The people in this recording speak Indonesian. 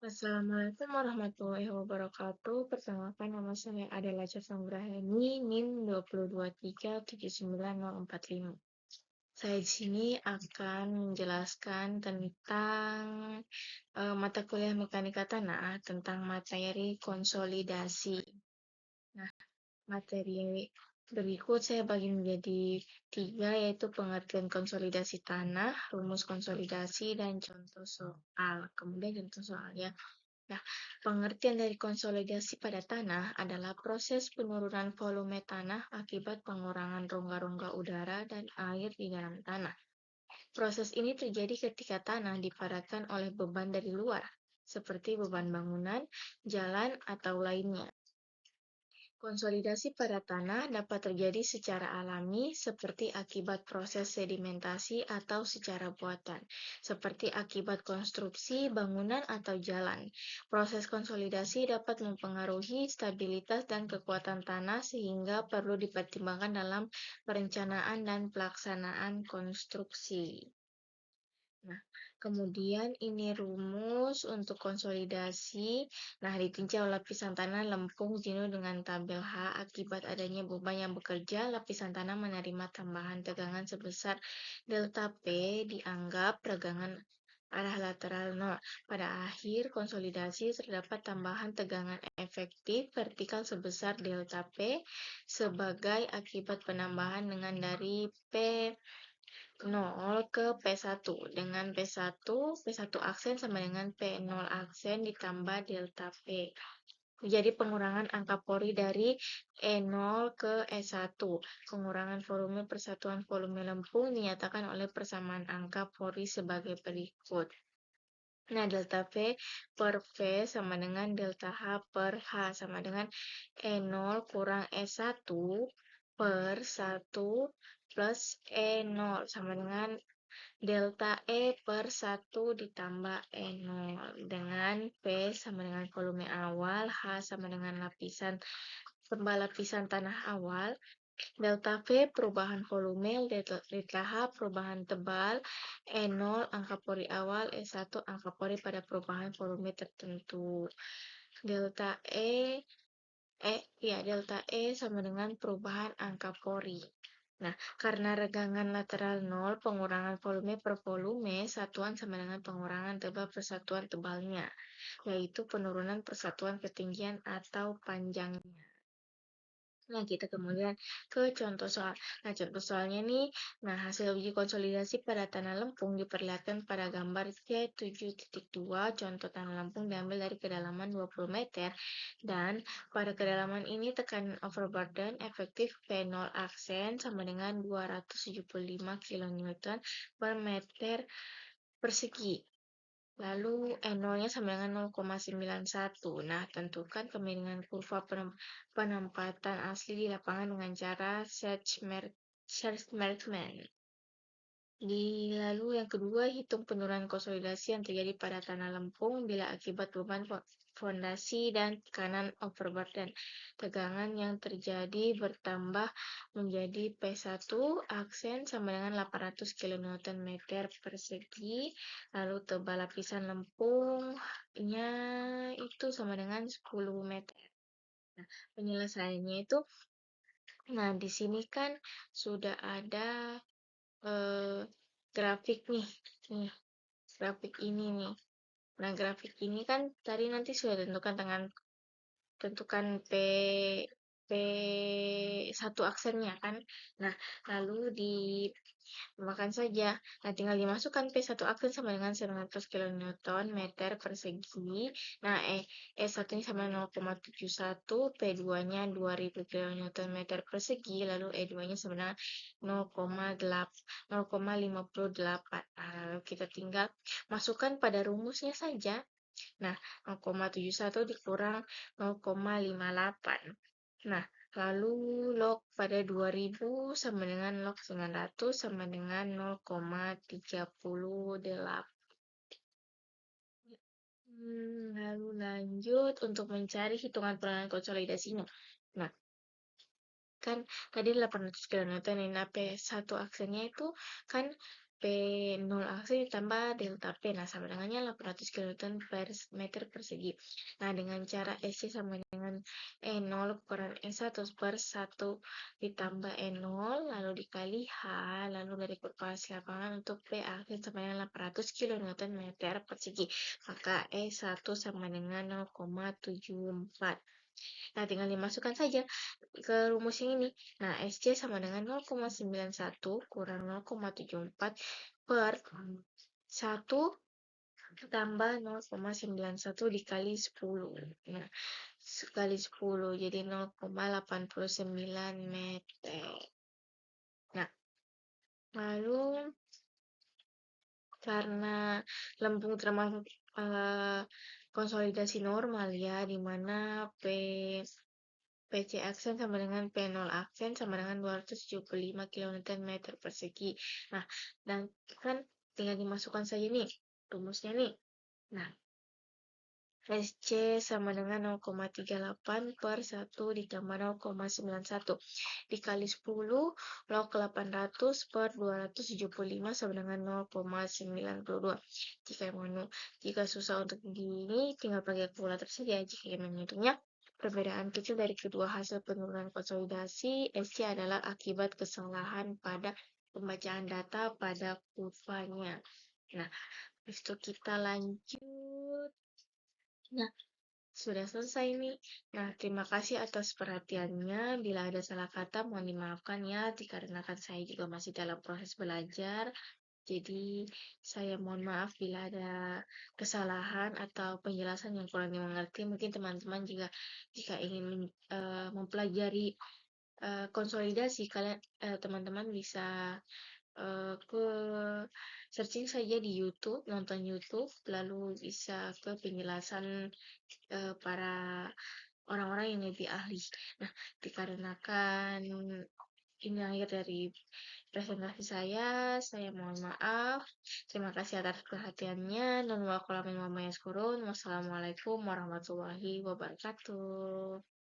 Assalamualaikum warahmatullahi wabarakatuh. Perkenalkan nama saya adalah Cassandra-Heni, NIM 2237945. Saya di sini akan menjelaskan tentang mata kuliah mekanika tanah tentang materi konsolidasi. Nah, materi berikut saya bagi menjadi 3, yaitu pengertian konsolidasi tanah, rumus konsolidasi, dan contoh soal. Kemudian contoh soalnya. Nah, pengertian dari konsolidasi pada tanah adalah proses penurunan volume tanah akibat pengurangan rongga-rongga udara dan air di dalam tanah. Proses ini terjadi ketika tanah dipadatkan oleh beban dari luar, seperti beban bangunan, jalan, atau lainnya. Konsolidasi pada tanah dapat terjadi secara alami seperti akibat proses sedimentasi atau secara buatan, seperti akibat konstruksi bangunan atau jalan. Proses konsolidasi dapat mempengaruhi stabilitas dan kekuatan tanah sehingga perlu dipertimbangkan dalam perencanaan dan pelaksanaan konstruksi. Nah, kemudian ini rumus untuk konsolidasi. Nah, ditinjau lapisan tanah lempung jenuh dengan tabel H akibat adanya beban yang bekerja, lapisan tanah menerima tambahan tegangan sebesar delta P dianggap tegangan arah lateral 0. Pada akhir konsolidasi terdapat tambahan tegangan efektif vertikal sebesar delta P sebagai akibat penambahan dengan dari P0 ke P1 dengan P1 aksen sama dengan P0 aksen ditambah delta P. Jadi pengurangan angka pori dari E0 ke E1. Pengurangan volume persatuan volume lempung dinyatakan oleh persamaan angka pori sebagai berikut. Nah, delta P per V sama dengan delta H per H sama dengan E0 kurang E1 per 1 plus E0 sama dengan delta E per 1 ditambah E0 dengan P sama dengan volume awal, H sama dengan lapisan tanah awal, delta V perubahan volume, delta H perubahan tebal, E0 angka pori awal, E1 angka pori pada perubahan volume tertentu. Delta E sama dengan perubahan angka pori. Nah, karena regangan lateral 0, pengurangan volume per volume, satuan sama dengan pengurangan tebal per satuan tebalnya, yaitu penurunan persatuan ketinggian atau panjangnya. Nah, kita kemudian ke contoh soal. Nah, contoh soalnya nih, hasil uji konsolidasi pada tanah lempung diperlihatkan pada gambar C7.2. Contoh tanah lempung diambil dari kedalaman 20 meter. Dan pada kedalaman ini tekanan overburden efektif P0 aksen sama dengan 275 kN per meter persegi. Lalu N0-nya sama dengan 0,91. Nah, tentukan kemiringan kurva penempatan asli di lapangan dengan cara Schwarzschild-Merkman. Lalu yang kedua, hitung penurunan konsolidasi yang terjadi pada tanah lempung bila akibat beban fondasi dan tekanan overburden. Tegangan yang terjadi bertambah menjadi P1 aksen sama dengan 800 kN persegi. Lalu tebal lapisan lempungnya itu sama dengan 10 meter. Nah, penyelesaiannya itu, di sini kan sudah ada grafik nih, grafik ini nih. Nah, grafik ini kan tadi nanti sudah tentukan P1 aksennya kan. Nah, lalu dimakan saja. Nah, tinggal dimasukkan P1 aksen sama dengan 900 kN meter persegi. Nah, E1 ini sama 0,71, P2-nya 2000 kN meter persegi, lalu E2-nya sama dengan 0,58. Nah, lalu kita tinggal masukkan pada rumusnya saja. Nah, 0,71 dikurang 0,58. Nah, lalu log pada 2000 sama dengan log 900 sama dengan 0,38. Lalu lanjut untuk mencari hitungan penurunan konsolidasinya. Nah, kan tadi 800 kN ini P1 aksennya itu kan P0 aksi ditambah delta P. Nah, sama dengannya 800 kilonewton per meter persegi. Nah, dengan cara SC sama dengan E0 kurang E1 per 1 ditambah E0, lalu dikali H, lalu dari kalkulasi lapangan untuk P akhir sama dengan 800 kilonewton meter persegi. Maka E1 sama dengan 0,74. Nah, tinggal dimasukkan saja ke rumus yang ini. Nah, SC sama dengan 0,91 kurang 0,74 per 1 tambah 0,91 dikali 10. Nah, sekali 10 jadi 0,89 meter. Nah, lalu karena lempung termasuk konsolidasi normal ya, di mana PC aksen sama dengan P0 aksen sama dengan 275 kN meter persegi. Nah, dan kan tinggal dimasukkan saja nih rumusnya nih. Nah, SC sama dengan 0,38 per 1 ditambah 0,91 dikali 10 log 800 per 275 sama dengan 0,92. Jika susah untuk begini, tinggal pakai kalkulator saja. Jika ingin menghitungnya, perbedaan kecil dari kedua hasil penurunan konsolidasi SC adalah akibat kesalahan pada pembacaan data pada kurvanya. Nah, habis itu kita lanjut. Nah, sudah selesai nih. Nah, terima kasih atas perhatiannya. Bila ada salah kata, mohon dimaafkan ya, dikarenakan saya juga masih dalam proses belajar. Jadi, saya mohon maaf bila ada kesalahan atau penjelasan yang kurang dimengerti. Mungkin teman-teman juga jika ingin mempelajari konsolidasi, kalian teman-teman bisa ke searching saja di YouTube, nonton YouTube, lalu bisa ke penjelasan para orang-orang yang lebih ahli. Nah, dikarenakan ini akhir dari presentasi saya mohon maaf. Terima kasih atas perhatiannya. Dan wassalamualaikum warahmatullahi wabarakatuh.